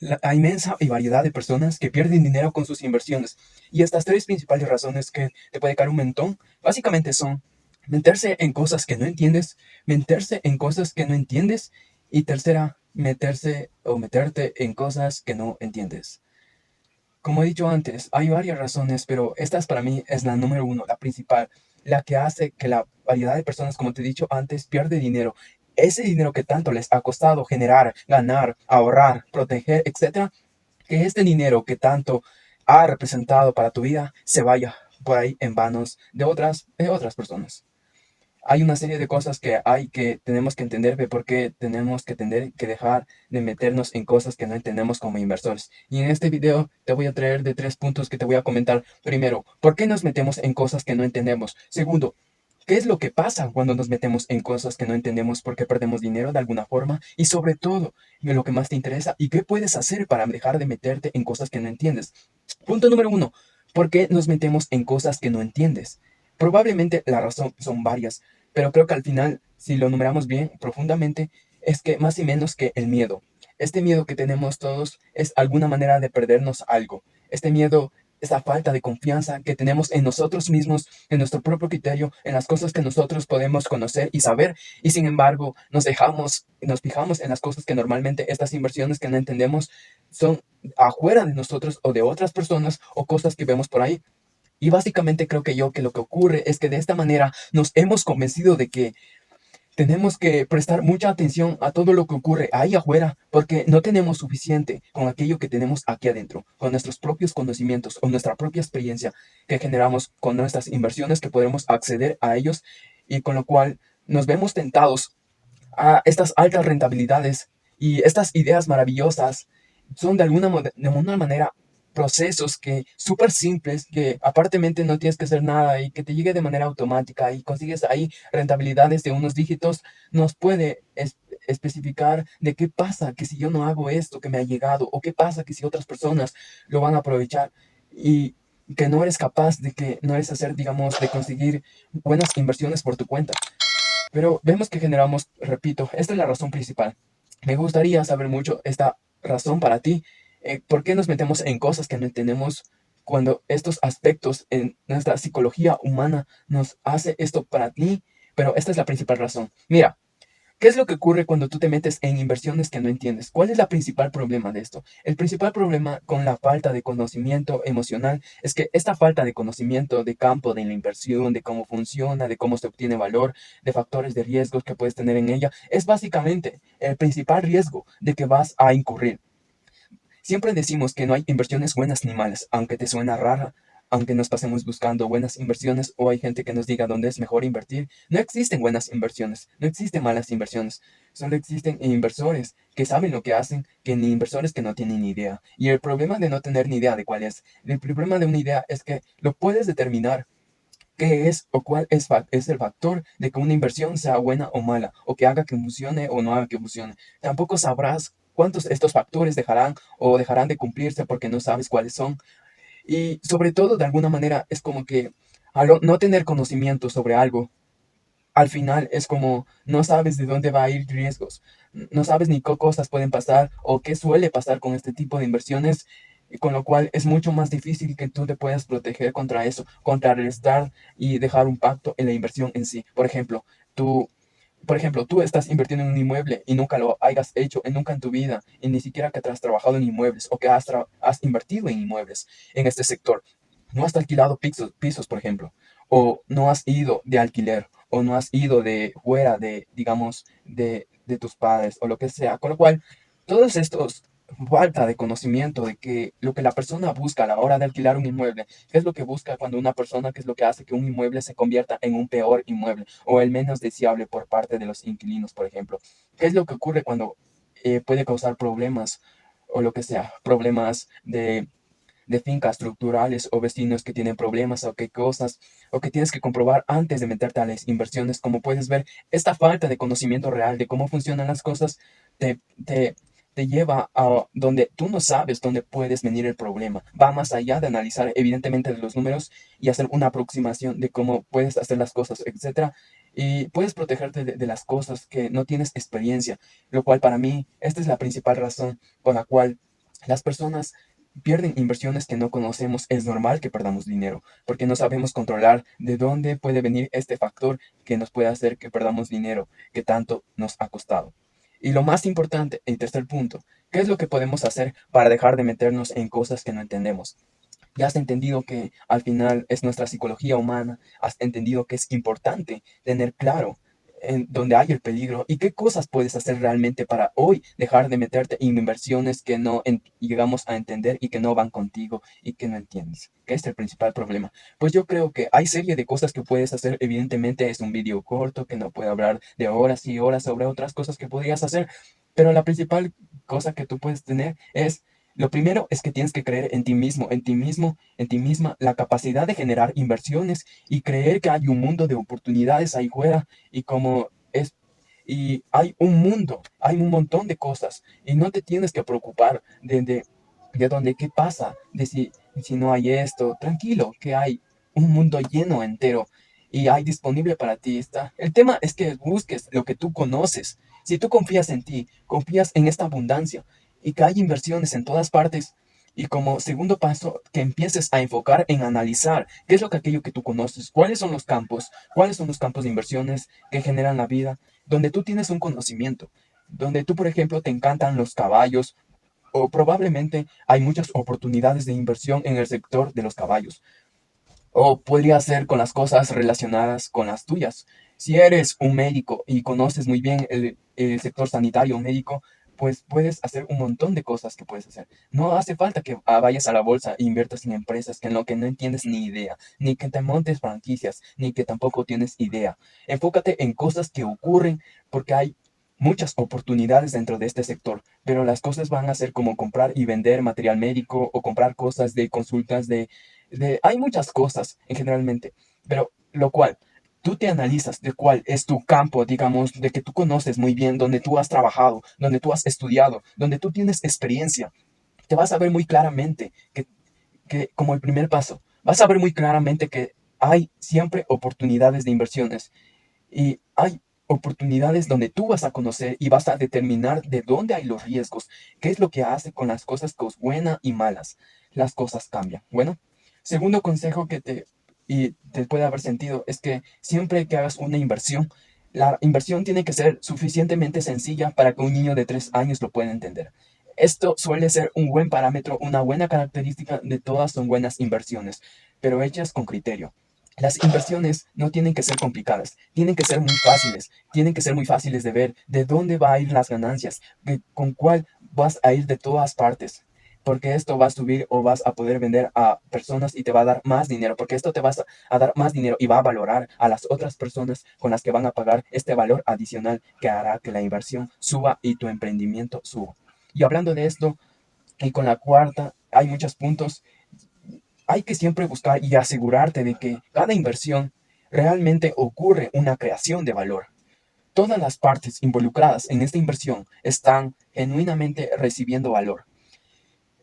La inmensa y variedad de personas que pierden dinero con sus inversiones. Y estas tres principales razones que te puede caer un mentón, básicamente son meterse en cosas que no entiendes, meterse en cosas que no entiendes y tercera, meterse o meterte en cosas que no entiendes. Como he dicho antes, hay varias razones, pero esta para mí es la número uno, la principal, la que hace que la variedad de personas, como te he dicho antes, pierde dinero. Ese dinero que tanto les ha costado generar, ganar, ahorrar, proteger, etcétera, que este dinero que tanto ha representado para tu vida se vaya por ahí en manos de otras personas. Hay una serie de cosas que tenemos que entender de por qué tenemos que tener que dejar de meternos en cosas que no entendemos como inversores. Y en este video te voy a traer de tres puntos que te voy a comentar. Primero, ¿por qué nos metemos en cosas que no entendemos? Segundo, ¿qué es lo que pasa cuando nos metemos en cosas que no entendemos porque perdemos dinero de alguna forma? Y sobre todo, lo que más te interesa, ¿y qué puedes hacer para dejar de meterte en cosas que no entiendes? Punto número uno, ¿por qué nos metemos en cosas que no entiendes? Probablemente la razón son varias, pero creo que al final, si lo numeramos bien, profundamente, es que más y menos que el miedo. Este miedo que tenemos todos es alguna manera de perdernos algo. Este miedo, esa falta de confianza que tenemos en nosotros mismos, en nuestro propio criterio, en las cosas que nosotros podemos conocer y saber, y sin embargo nos fijamos en las cosas que normalmente estas inversiones que no entendemos son afuera de nosotros o de otras personas o cosas que vemos por ahí. Y básicamente creo que yo que lo que ocurre es que de esta manera nos hemos convencido de que tenemos que prestar mucha atención a todo lo que ocurre ahí afuera, porque no tenemos suficiente con aquello que tenemos aquí adentro, con nuestros propios conocimientos o nuestra propia experiencia que generamos con nuestras inversiones que podremos acceder a ellos y con lo cual nos vemos tentados a estas altas rentabilidades y estas ideas maravillosas son de alguna manera procesos que súper simples, que aparentemente no tienes que hacer nada y que te llegue de manera automática y consigues ahí rentabilidades de unos dígitos, nos puede especificar de qué pasa que si yo no hago esto que me ha llegado o qué pasa que si otras personas lo van a aprovechar y que no eres capaz de que no eres hacer, digamos, de conseguir buenas inversiones por tu cuenta. Pero vemos que generamos, repito, esta es la razón principal. Me gustaría saber mucho esta razón para ti. ¿Por qué nos metemos en cosas que no entendemos cuando estos aspectos en nuestra psicología humana nos hace esto para ti? Pero esta es la principal razón. Mira, ¿qué es lo que ocurre cuando tú te metes en inversiones que no entiendes? ¿Cuál es el principal problema de esto? El principal problema con la falta de conocimiento emocional es que esta falta de conocimiento de campo de la inversión, de cómo funciona, de cómo se obtiene valor, de factores de riesgos que puedes tener en ella, es básicamente el principal riesgo de que vas a incurrir. Siempre decimos que no hay inversiones buenas ni malas, aunque te suena rara, aunque nos pasemos buscando buenas inversiones o hay gente que nos diga dónde es mejor invertir. No existen buenas inversiones, no existen malas inversiones. Solo existen inversores que saben lo que hacen, que ni inversores que no tienen ni idea. Y el problema de no tener ni idea de cuál es, el problema de una idea es que lo puedes determinar qué es o cuál es el factor de que una inversión sea buena o mala, o que haga que funcione o no haga que funcione. Tampoco sabrás cuántos estos factores dejarán o dejarán de cumplirse porque no sabes cuáles son. Y sobre todo, de alguna manera, es como que al no tener conocimiento sobre algo, al final es como no sabes de dónde va a ir riesgos, no sabes ni qué cosas pueden pasar o qué suele pasar con este tipo de inversiones, y con lo cual es mucho más difícil que tú te puedas proteger contra eso, contrarrestar y dejar un pacto en la inversión en sí. Tú, por ejemplo, tú estás invirtiendo en un inmueble y nunca lo hayas hecho, nunca en tu vida, y ni siquiera que te has trabajado en inmuebles o que has invertido en inmuebles en este sector. No has alquilado pisos, por ejemplo, o no has ido de alquiler, o no has ido de fuera de, digamos, de tus padres, o lo que sea. Con lo cual, todos estos falta de conocimiento de que lo que la persona busca a la hora de alquilar un inmueble, qué es lo que busca cuando una persona, qué es lo que hace que un inmueble se convierta en un peor inmueble o el menos deseable por parte de los inquilinos, por ejemplo. ¿Qué es lo que ocurre cuando puede causar problemas o lo que sea, problemas de fincas estructurales o vecinos que tienen problemas o qué cosas o que tienes que comprobar antes de meterte a las inversiones? Como puedes ver, esta falta de conocimiento real de cómo funcionan las cosas te, te, te lleva a donde tú no sabes dónde puedes venir el problema. Va más allá de analizar evidentemente de los números y hacer una aproximación de cómo puedes hacer las cosas, etcétera. Y puedes protegerte de las cosas que no tienes experiencia, lo cual para mí esta es la principal razón por la cual Las personas pierden inversiones que no conocemos. Es normal que perdamos dinero porque no sabemos controlar de dónde puede venir este factor que nos puede hacer que perdamos dinero que tanto nos ha costado. Y lo más importante, el tercer punto, ¿qué es lo que podemos hacer para dejar de meternos en cosas que no entendemos? Ya has entendido que al final es nuestra psicología humana, has entendido que es importante tener claro en dónde hay el peligro y qué cosas puedes hacer realmente para hoy dejar de meterte en inversiones que no llegamos a entender y que no van contigo y que no entiendes. ¿Qué es el principal problema? Pues yo creo que hay serie de cosas que puedes hacer. Evidentemente es un vídeo corto que no puede hablar de horas y horas sobre otras cosas que podrías hacer, pero la principal cosa que tú puedes tener es lo primero es que tienes que creer en ti mismo, en ti mismo, en ti misma, la capacidad de generar inversiones y creer que hay un mundo de oportunidades ahí fuera y como es y hay un mundo, hay un montón de cosas y no te tienes que preocupar de dónde qué pasa, de si no hay esto, tranquilo, que hay un mundo lleno entero y hay disponible para ti está. El tema es que busques lo que tú conoces. Si tú confías en ti, confías en esta abundancia, y que hay inversiones en todas partes. Y como segundo paso, que empieces a enfocar en analizar qué es lo que aquello que tú conoces, cuáles son los campos de inversiones que generan la vida, donde tú tienes un conocimiento, donde tú, por ejemplo, te encantan los caballos, o probablemente hay muchas oportunidades de inversión en el sector de los caballos. O podría ser con las cosas relacionadas con las tuyas. Si eres un médico y conoces muy bien el sector sanitario médico, pues puedes hacer un montón de cosas que puedes hacer. No hace falta que vayas a la bolsa e inviertas en empresas que en lo que no entiendes ni idea, ni que te montes franquicias, ni que tampoco tienes idea. Enfócate en cosas que ocurren porque hay muchas oportunidades dentro de este sector, pero las cosas van a ser como comprar y vender material médico o comprar cosas de consultas hay muchas cosas en generalmente, pero lo cual tú te analizas de cuál es tu campo, digamos, de que tú conoces muy bien, donde tú has trabajado, donde tú has estudiado, donde tú tienes experiencia, te vas a ver muy claramente que como el primer paso, vas a ver muy claramente que hay siempre oportunidades de inversiones y hay oportunidades donde tú vas a conocer y vas a determinar de dónde hay los riesgos, qué es lo que hace con las cosas que es buenas y malas. Las cosas cambian. Bueno, segundo consejo y te puede haber sentido es que siempre que hagas una inversión, la inversión tiene que ser suficientemente sencilla para que un niño de 3 años lo pueda entender. Esto suele ser un buen parámetro, una buena característica de todas son buenas inversiones, pero hechas con criterio. Las inversiones no tienen que ser complicadas, tienen que ser muy fáciles, tienen que ser muy fáciles de ver de dónde va a ir las ganancias, con cuál vas a ir de todas partes, porque esto va a subir o vas a poder vender a personas y te va a dar más dinero, porque esto te va a dar más dinero y va a valorar a las otras personas con las que van a pagar este valor adicional que hará que la inversión suba y tu emprendimiento suba. Y hablando de esto, y con la cuarta, hay muchos puntos. Hay que siempre buscar y asegurarte de que cada inversión realmente ocurre una creación de valor. Todas las partes involucradas en esta inversión están genuinamente recibiendo valor.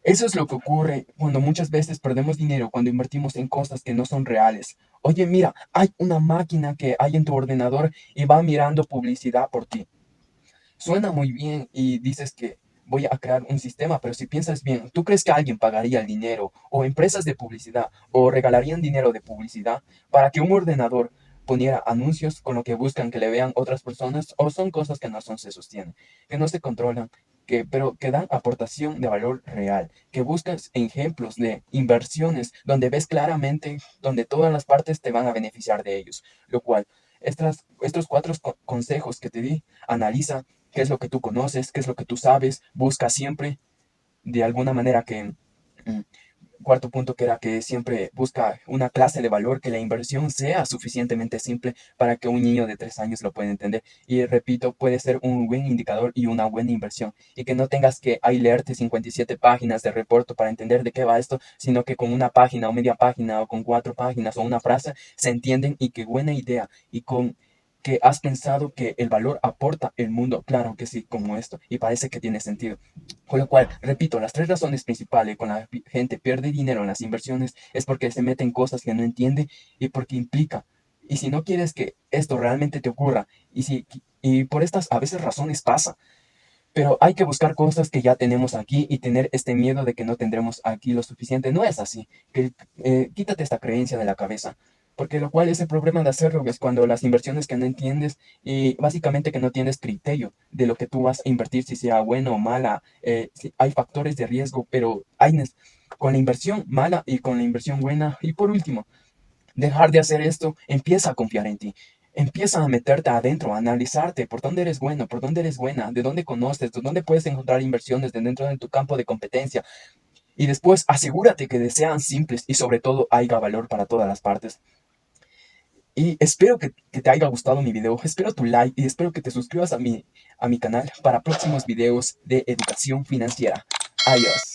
Eso es lo que ocurre cuando muchas veces perdemos dinero cuando invertimos en cosas que no son reales. Oye, mira, hay una máquina que hay en tu ordenador y va mirando publicidad por ti. Suena muy bien y dices que voy a crear un sistema, pero si piensas bien, ¿tú crees que alguien pagaría el dinero o empresas de publicidad o regalarían dinero de publicidad para que un ordenador poniera anuncios con lo que buscan que le vean otras personas o son cosas que no son, se sostienen, que no se controlan, pero que dan aportación de valor real, que buscas ejemplos de inversiones donde ves claramente, donde todas las partes te van a beneficiar de ellos, lo cual estos cuatro consejos que te di, analiza qué es lo que tú conoces, qué es lo que tú sabes, busca siempre de alguna manera mm, cuarto punto que era que siempre busca una clase de valor, que la inversión sea suficientemente simple para que un niño de 3 años lo pueda entender. Y repito, puede ser un buen indicador y una buena inversión. Y que no tengas que ahí leerte 57 páginas de reporte para entender de qué va esto, sino que con una página o media página o con 4 páginas o una frase se entienden y qué buena idea. Y con que has pensado que el valor aporta el mundo, claro que sí, como esto, y parece que tiene sentido. Con lo cual, repito, las tres razones principales con la gente pierde dinero en las inversiones es porque se mete en cosas que no entiende y porque implica. Y si no quieres que esto realmente te ocurra, y por estas a veces razones pasa, Pero hay que buscar cosas que ya tenemos aquí y tener este miedo de que no tendremos aquí lo suficiente. No es así. Quítate esta creencia de la cabeza. Porque lo cual es el problema de hacerlo, es cuando las inversiones que no entiendes y básicamente que no tienes criterio de lo que tú vas a invertir, si sea bueno o mala. Hay factores de riesgo, pero con la inversión mala y con la inversión buena. Y por último, dejar de hacer esto, empieza a confiar en ti. Empieza a meterte adentro, a analizarte por dónde eres bueno, por dónde eres buena, de dónde conoces, de dónde puedes encontrar inversiones de dentro de tu campo de competencia. Y después asegúrate que sean simples y sobre todo haya valor para todas las partes. Y espero que te haya gustado mi video, espero tu like y espero que te suscribas a mi canal para próximos videos de educación financiera. Adiós.